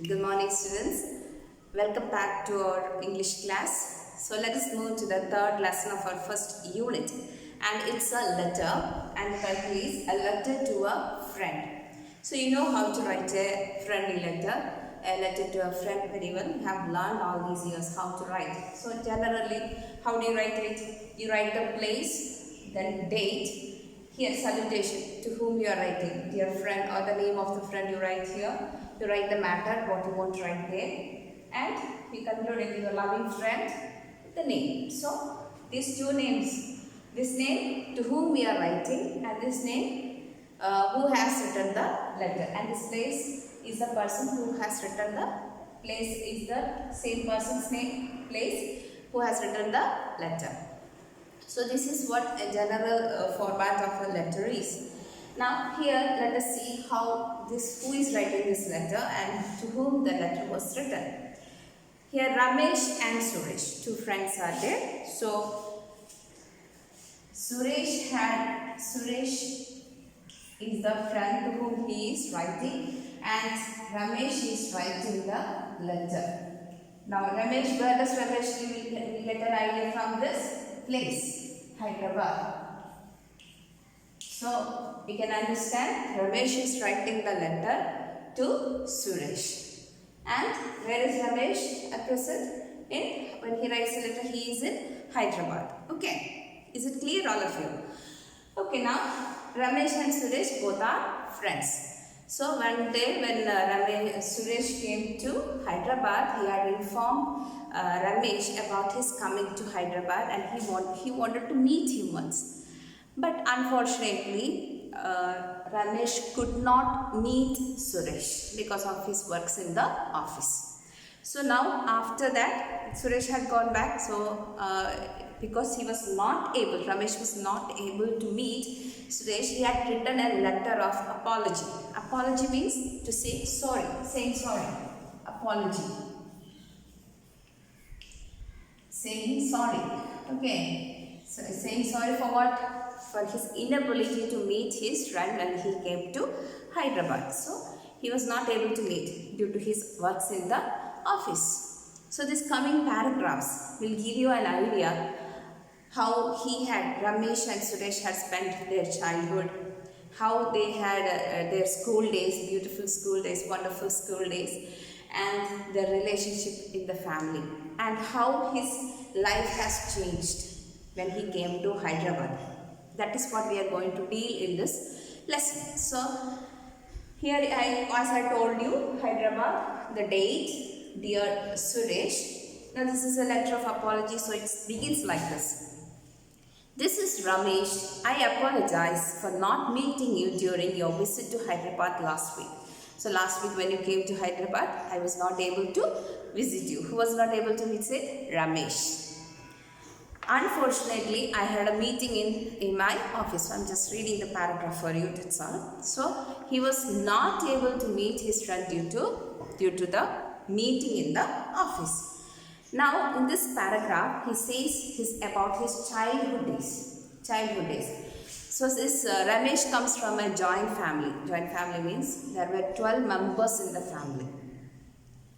Good morning, students. Welcome back to our English class. So let us move to the third lesson of our first unit, and it's a letter, and the title is a letter to a friend. So you know how to write a friendly letter, a letter to a friend very well. You have learned all these years how to write. So generally, how do you write it? You write the place, then date. Here, salutation, to whom you are writing, dear friend, or the name of the friend you write here. You write the matter, what you want to write there, and you conclude it with your loving friend, the name. So, these two names, this name to whom we are writing, and this name who has written the letter, and this place is the person who has written the place is the same person's name, place who has written the letter. So this is what a general format of a letter is. Now here let us see how who is writing this letter and to whom the letter was written. Here Ramesh and Suresh, two friends are there. So Suresh is the friend to whom he is writing, and Ramesh is writing the letter. Now Ramesh, where does Ramesh we get an idea from this? Place, Hyderabad. So we can understand Ramesh is writing the letter to Suresh. And where is Ramesh at present? When he writes the letter, he is in Hyderabad. Okay. Is it clear, all of you? Okay, now Ramesh and Suresh both are friends. So one day when Suresh came to Hyderabad, he had informed Ramesh about his coming to Hyderabad, and he wanted to meet him once. But unfortunately, Ramesh could not meet Suresh because of his works in the office. So now after that, Suresh had gone back. So because Ramesh was not able to meet Suresh, he had written a letter of apology. Apology means to say sorry, saying sorry. Apology. Saying sorry. Okay. So saying sorry for what? For his inability to meet his friend when he came to Hyderabad. So he was not able to meet due to his works in the office. So this coming paragraphs will give you an idea how Ramesh and Suresh had spent their childhood, how they had their school days, beautiful school days, wonderful school days, and their relationship in the family, and how his life has changed when he came to Hyderabad. That is what we are going to deal in this lesson. So here as I told you, Hyderabad, the date, dear Suresh. Now this is a letter of apology, so it begins like this. This is Ramesh. I apologize for not meeting you during your visit to Hyderabad last week. So last week when you came to Hyderabad, I was not able to visit you. Who was not able to visit? Ramesh. Unfortunately, I had a meeting in my office. I'm just reading the paragraph for you, that's all. So he was not able to meet his friend due to the meeting in the office. Now, in this paragraph, he says about his childhood days. So this Ramesh comes from a joint family. Joint family means there were 12 members in the family.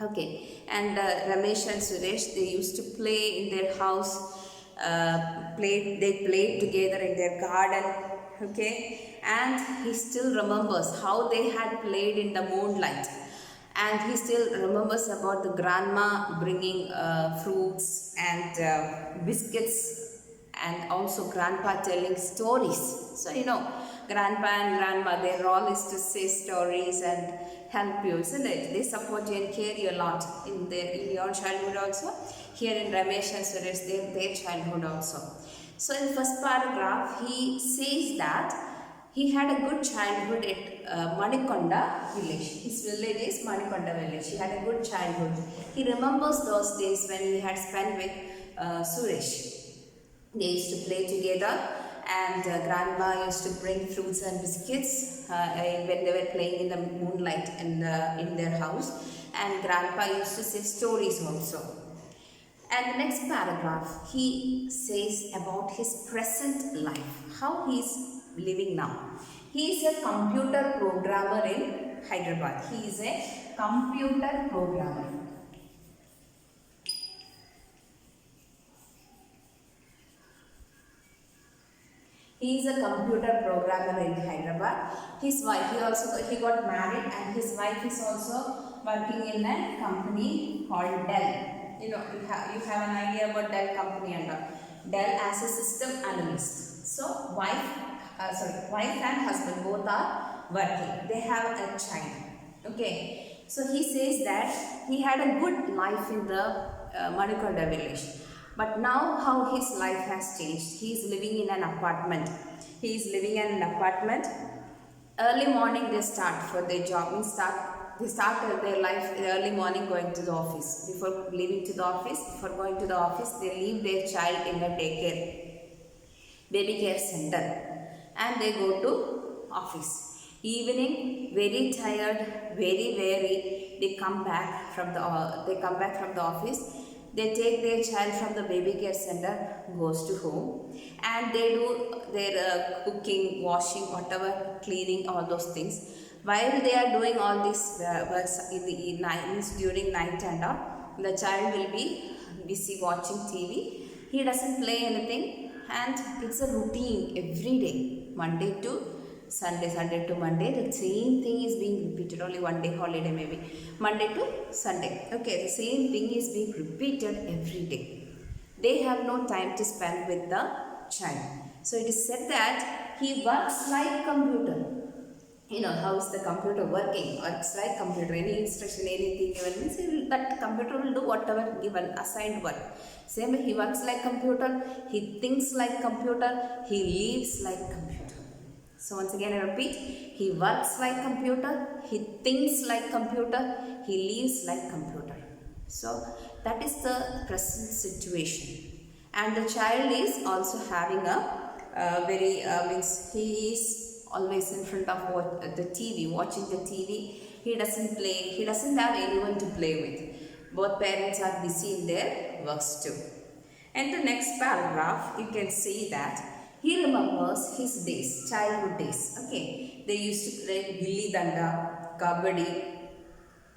Okay, and Ramesh and Suresh, they used to play in their house. They played together in their garden. Okay, and he still remembers how they had played in the moonlight. And he still remembers about the grandma bringing fruits and biscuits, and also grandpa telling stories. So grandpa and grandma, their role is to say stories and help you, isn't it? They support you and care you a lot in your childhood also. Here in Ramesh and Suresh, their childhood also. So in the first paragraph, he says that he had a good childhood at Manikonda village. His village is Manikonda village. He had a good childhood. He remembers those days when he had spent with Suresh. They used to play together, and grandma used to bring fruits and biscuits when they were playing in the moonlight in their house. And grandpa used to say stories also. And the next paragraph, he says about his present life, how he is living now. He is a computer programmer in Hyderabad. He is a computer programmer. He is a computer programmer in Hyderabad. His wife, he got married, and his wife is also working in a company called Dell. You know, you have an idea about Dell company and all. Dell as a system analyst. So wife and husband both are working. They have a child. Okay. So he says that he had a good life in the Manikonda village. But now how his life has changed. He is living in an apartment. He is living in an apartment. Early morning they start for their job. They start their life early morning going to the office. Before going to the office, they leave their child in a baby care center, and they go to office. Evening, very tired, very weary, they come back from the office. They take their child from the baby care center, goes to home, and they do their cooking, washing, whatever, cleaning, all those things. While they are doing all these works during night and all, the child will be busy watching TV. He doesn't play anything, and it's a routine every day, Monday to Sunday, Sunday to Monday, the same thing is being repeated, only one day holiday maybe, Monday to Sunday. Okay, the same thing is being repeated every day. They have no time to spend with the child. So it is said that he works like computer. You know, how is the computer working? Works like computer, any instruction, anything given means that computer will do whatever given, assigned work. Same way he works like computer, he thinks like computer, he lives like computer. So once again I repeat, he works like computer, he thinks like computer, he lives like computer. So that is the present situation. And the child is also having a he is always in front of the TV, watching the TV. He doesn't play, he doesn't have anyone to play with. Both parents are busy in their works too. And the next paragraph, you can see that he remembers his days, childhood days. Okay, they used to play gilli danda, kabaddi,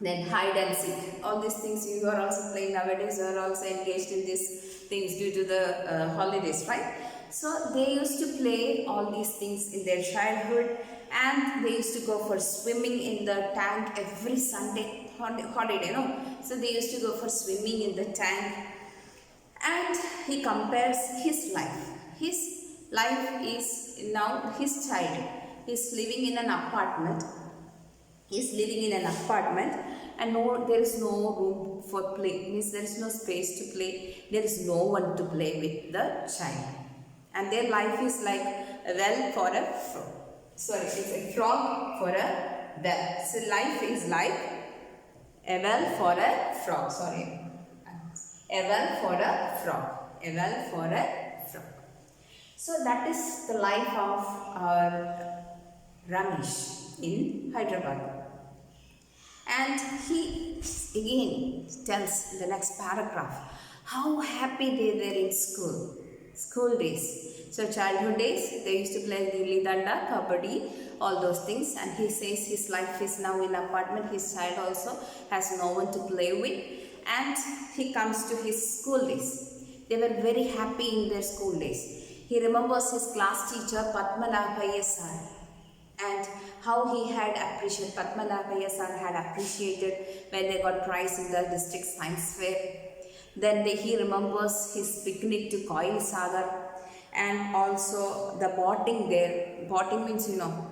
then hide and seek. All these things you are also playing nowadays. You are also engaged in these things due to the holidays, right? So they used to play all these things in their childhood, and they used to go for swimming in the tank every Sunday holiday. No, so they used to go for swimming in the tank, and he compares his life. His life is now his child. He is living in an apartment. And there is no room for play. Means there is no space to play. There is no one to play with the child. And their life is like a well for a frog. Sorry, it's a frog for a well. So life is like a well for a frog. Sorry. A well for a frog. A well for a frog. So that is the life of Ramesh in Hyderabad. And he again tells in the next paragraph how happy they were in school days. So childhood days, they used to play gilli danda, kabaddi, all those things. And he says his life is now in apartment. His child also has no one to play with. And he comes to his school days. They were very happy in their school days. He remembers his class teacher Padmanabhaya sir, and how he had appreciated, Padmanabhaya sir had appreciated when they got prize in the district science fair. Then he remembers his picnic to Coil Sagar, and also the boating there. Boating means, you know,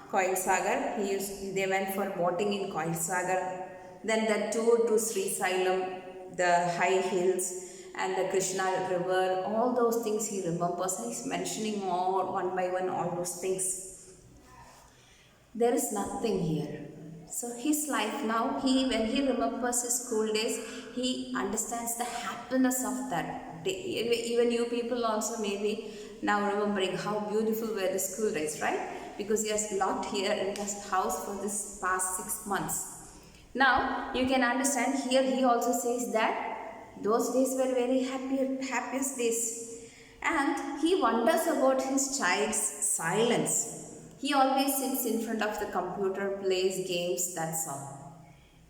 Coil Sagar. They went for boating in Coil Sagar. Then the tour to Sri Sailam, the high hills, and the Krishna river, all those things he remembers. He's mentioning all one by one all those things. There is nothing here. So his life now, when he remembers his school days, he understands the happiness of that day. Even you people also maybe now remembering how beautiful were the school days, right? Because he has locked here in his house for this past 6 months. Now you can understand here he also says that those days were very happiest days. And he wonders about his child's silence. He always sits in front of the computer, plays games, that's all.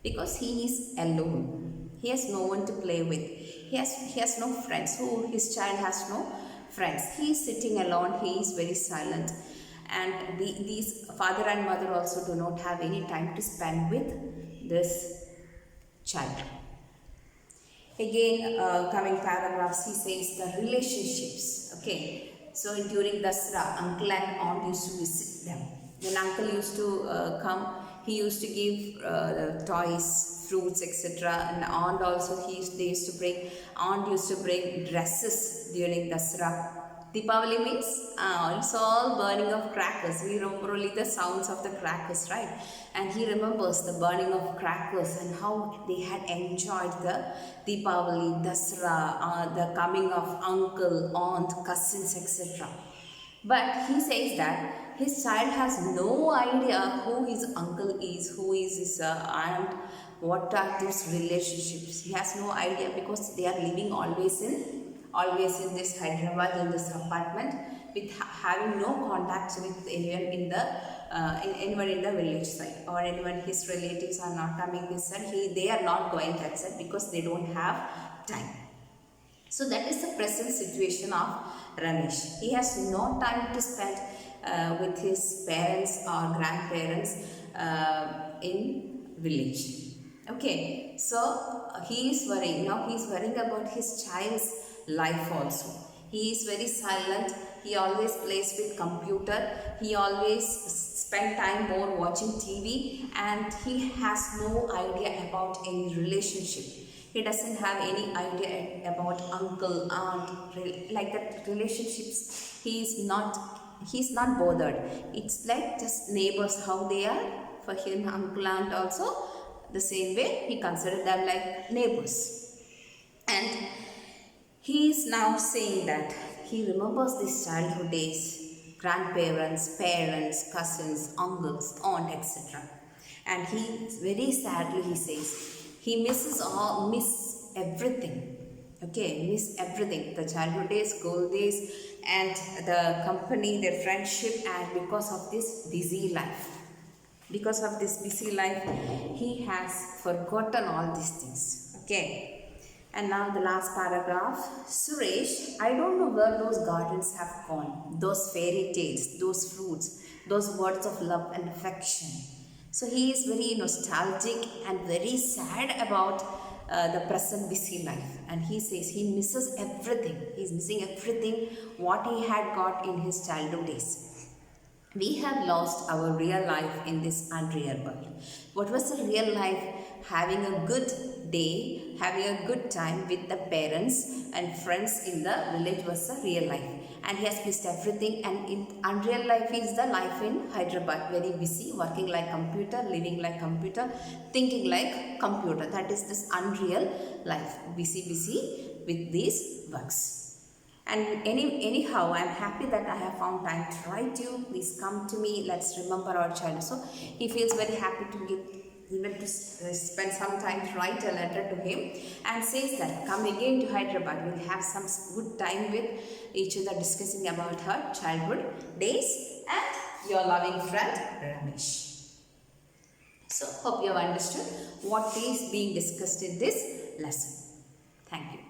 Because he is alone. He has no one to play with. He has no friends. So his child has no friends. He is sitting alone. He is very silent. And these father and mother also do not have any time to spend with this child. Again, coming paragraphs, he says the relationships. Okay. So during Dasra, uncle and aunt used to visit them. When uncle used to come, he used to give toys, fruits, etc. And aunt also, aunt used to bring dresses during Dasra. Deepavali means it's all burning of crackers. We remember only the sounds of the crackers, right? And he remembers the burning of crackers and how they had enjoyed the Deepavali, Dasra, the coming of uncle, aunt, cousins, etc. But he says that his child has no idea who his uncle is, who is his aunt, what are those relationships. He has no idea because they are living always in this Hyderabad, in this apartment, with having no contacts with anyone in the village side, or anyone his relatives are not coming this side. They are not going that side because they don't have time. So that is the present situation of Ramesh. He has no time to spend with his parents or grandparents in village. Okay, so he is worrying. Now he is worrying about his child's life also. He is very silent. He always plays with computer. He always spend time more watching TV, and he has no idea about any relationship. He doesn't have any idea about uncle, aunt, like that relationships. He's not bothered. It's like just neighbors, how they are. For him, uncle, aunt also the same way. He considered them like neighbors. And he is now saying that he remembers these childhood days, grandparents, parents, cousins, uncles, aunt, etc. And he very sadly he says he miss everything. Okay, miss everything. The childhood days, school days, and the company, their friendship, and because of this busy life. Because of this busy life, he has forgotten all these things. Okay. And now the last paragraph. Suresh, I don't know where those gardens have gone. Those fairy tales, those fruits, those words of love and affection. So he is very nostalgic and very sad about the present busy life. And he says he misses everything. He is missing everything what he had got in his childhood days. We have lost our real life in this unreal world. What was the real life? Having a good day, having a good time with the parents and friends in the village was the real life. And he has missed everything, and in unreal life is the life in Hyderabad. Very busy, working like computer, living like computer, thinking like computer. That is this unreal life. Busy with these works. And anyhow, I am happy that I have found time to write you. Please come to me. Let's remember our child. So he feels very happy to spend some time to write a letter to him, and says that come again to Hyderabad. We'll have some good time with each other, discussing about her childhood days, and your loving friend Ramesh. So hope you have understood what is being discussed in this lesson. Thank you.